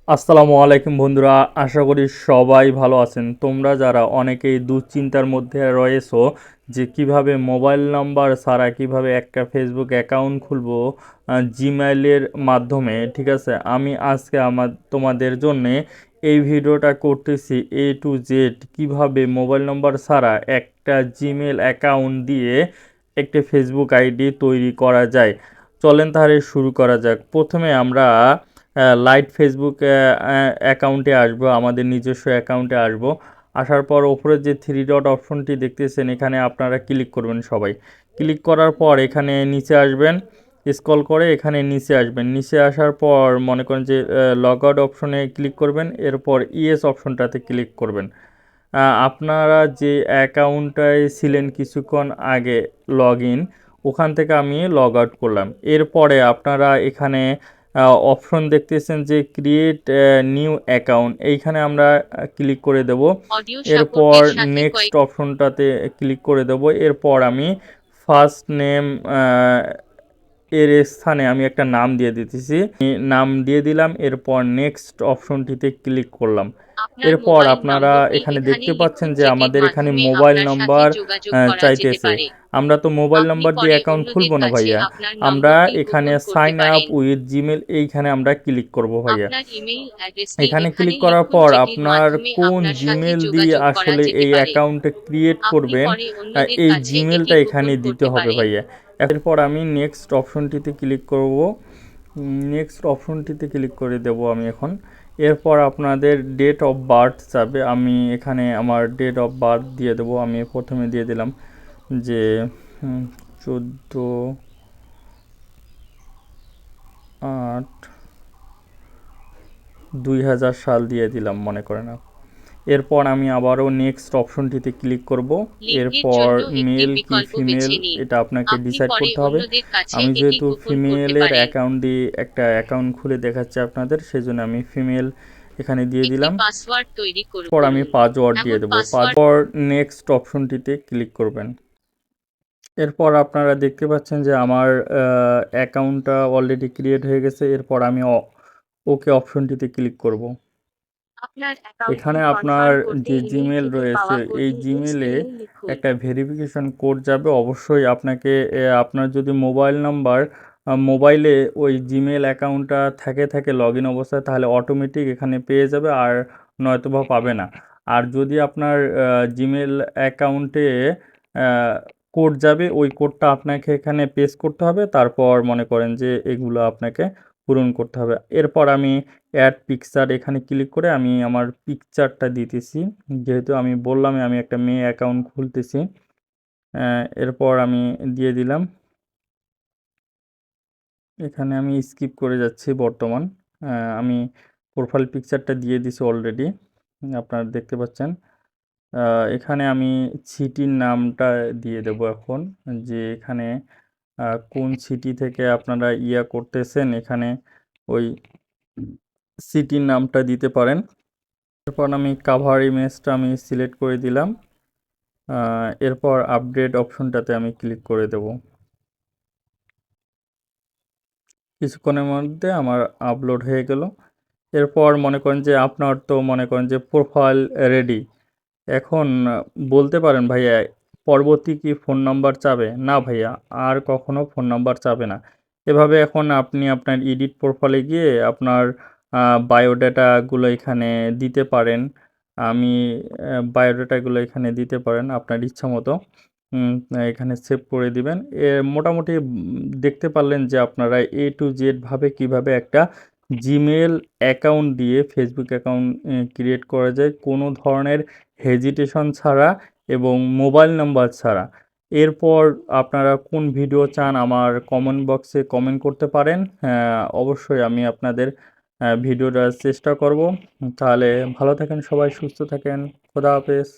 আসসালামু আলাইকুম বন্ধুরা, আশা করি সবাই ভালো আছেন। তোমরা যারা অনেকেই দুশ্চিন্তার মধ্যে রয়েছো যে কিভাবে মোবাইল নাম্বার ছাড়া কিভাবে একটা ফেসবুক অ্যাকাউন্ট খুলবো জিমেইলের মাধ্যমে, ঠিক আছে। আমি আজকে তোমাদের জন্যে এই ভিডিওটা করতেছি এ টু জেড কিভাবে মোবাইল নাম্বার ছাড়া একটা জিমেইল অ্যাকাউন্ট দিয়ে একটা ফেসবুক আইডি তৈরি করা যায়। চলেন তাহলে শুরু করা যাক। প্রথমে আমরা লাইট ফেসবুক অ্যাকাউন্টে আসবো, আমাদের নিজস্ব অ্যাকাউন্টে আসবো। আসার পর ওপরে যে থ্রি ডট অপশনটি দেখতেছেন এখানে আপনারা ক্লিক করবেন। সবাই ক্লিক করার পর এখানে নিচে আসবেন, স্ক্রল করে এখানে নিচে আসবেন। নিচে আসার পর মনে করেন যে লগ আউট অপশনে ক্লিক করবেন, এরপর ইএস অপশনটাতে ক্লিক করবেন। আপনারা যে অ্যাকাউন্টটায় ছিলেন কিছুক্ষণ আগে লগ ইন, ওখান থেকে আমি লগ আউট করলাম। এরপরে আপনারা এখানে অপশন দেখতেছেন যে ক্রিয়েট নিউ অ্যাকাউন্ট, এইখানে আমরা ক্লিক করে দেব। এরপর নেক্সট অপশনটাতে ক্লিক করে দেব। এরপর আমি ফার্স্ট নেম এর স্থানে আমি একটা নাম দিয়ে দিতেছি, নাম দিয়ে দিলাম। এরপর নেক্সট অপশনটিতে ক্লিক করলাম। এরপর আপনারা এখানে দেখতে পাচ্ছেন যে আমাদের এখানে মোবাইল নাম্বার চাইতেছে। আমরা তো মোবাইল নাম্বার দিয়ে অ্যাকাউন্ট খুলবো না ভাইয়া, আমরা এখানে সাইন আপ উইথ জিমেল এইখানে আমরা ক্লিক করব ভাইয়া। এখানে ক্লিক করার পর আপনার কোন জিমেল দিয়ে আসলে এই অ্যাকাউন্টে ক্রিয়েট করবেন এই জিমেলটা এখানে দিতে হবে ভাইয়া। এরপর আমি নেক্সট অপশনটিতে ক্লিক করব, নেক্সট অপশনটিতে ক্লিক করে দেব আমি এখন। এরপর আপনাদের ডেট অফ বার্থ যাবে, আমি এখানে আমার ডেট অফ বার্থ দিয়ে দেবো। আমি প্রথমে দিয়ে দিলাম যে 14/8/2000 সাল দিয়ে দিলাম মনে করেন। এরপর আমি আবারও নেক্সট অপশনটিতে ক্লিক করব। এরপর মেল কি ফিমেল এটা আপনাকে ডিসাইড করতে হবে। আমি যেহেতু ফিমেলের অ্যাকাউন্ট দিয়ে একটা অ্যাকাউন্ট খুলে দেখাচ্ছি আপনাদের, সেজন্য আমি ফিমেল এখানে দিয়ে দিলাম। পর আমি পাসওয়ার্ড দিয়ে দেবো। পাসওয়ার্ড নেক্সট অপশনটিতে ক্লিক করবেন। এরপর আপনারা দেখতে পাচ্ছেন যে আমার অ্যাকাউন্টটা অলরেডি ক্রিয়েট হয়ে গেছে। এরপর আমি ওকে অপশনটিতে ক্লিক করব। এখানে আপনার যে জিমেল রয়েছে এই জিমেলে একটা ভেরিফিকেশন কোড যাবে। অবশ্যই আপনাকে আপনার যদি মোবাইল নাম্বার মোবাইলে ওই জিমেল অ্যাকাউন্টটা থাকে লগ ইন অবস্থায়, তাহলে অটোমেটিক এখানে পেয়ে যাবে, আর নয়তোবা পাবে না। আর যদি আপনার জিমেল অ্যাকাউন্টে কোড যাবে, ওই কোডটা আপনাকে এখানে পেস্ট করতে হবে। তারপর মনে করেন যে এগুলো আপনাকে পূরণ করতে হবে। এরপর আমি অ্যাড পিকচার এখানে ক্লিক করে আমি আমার পিকচারটা দিতেছি, যেহেতু আমি বললাম আমি একটা মেয়ে অ্যাকাউন্ট খুলতেছি। এরপর আমি দিয়ে দিলাম। এখানে আমি স্কিপ করে যাচ্ছি বর্তমান। আমি প্রোফাইল পিকচারটা দিয়ে দিছি অলরেডি, আপনারা দেখতে পাচ্ছেন। এখানে আমি সিটির নামটা দিয়ে দেব এখন, যে এখানে কোন সিটি থেকে আপনারা করতেছেন, এখানে ওই সিটির নামটা দিতে পারেন। এরপর আমি কাভার ইমেজটা আমি সিলেক্ট করে দিলাম। এরপর আপডেট অপশনটাতে আমি ক্লিক করে দেব। কিছুক্ষণের মধ্যে আমার আপলোড হয়ে গেল। এরপর মনে করেন যে আপনার তো মনে করেন যে প্রোফাইল রেডি। এখন বলতে পারেন ভাইয়া পরবর্তী কি ফোন নাম্বার চাবে? না ভাইয়া, আর কখনো ফোন নাম্বার চাবে না। এভাবে এখন আপনি আপনার এডিট প্রোফাইলে গিয়ে আপনার বায়োডাটাগুলো এখানে দিতে পারেন। আমি বায়োডাটাগুলো এখানে দিতে পারেন আপনার ইচ্ছা মতো। এখানে সেভ করে দিবেন। মোটামুটি দেখতে পারলেন যে আপনারা এ টু জেড ভাবে কীভাবে একটা জিমেল অ্যাকাউন্ট দিয়ে ফেসবুক অ্যাকাউন্ট ক্রিয়েট করা যায় কোনো ধরনের হেজিটেশন ছাড়া এবং মোবাইল নাম্বার ছাড়া। এরপর আপনারা কোন ভিডিও চান আমার কমেন্ট বক্সে কমেন্ট করতে পারেন। অবশ্যই আমি আপনাদের ভিডিওটা চেষ্টা করব। তাহলে ভালো থাকেন সবাই, সুস্থ থাকেন, খোদা হাফেজ।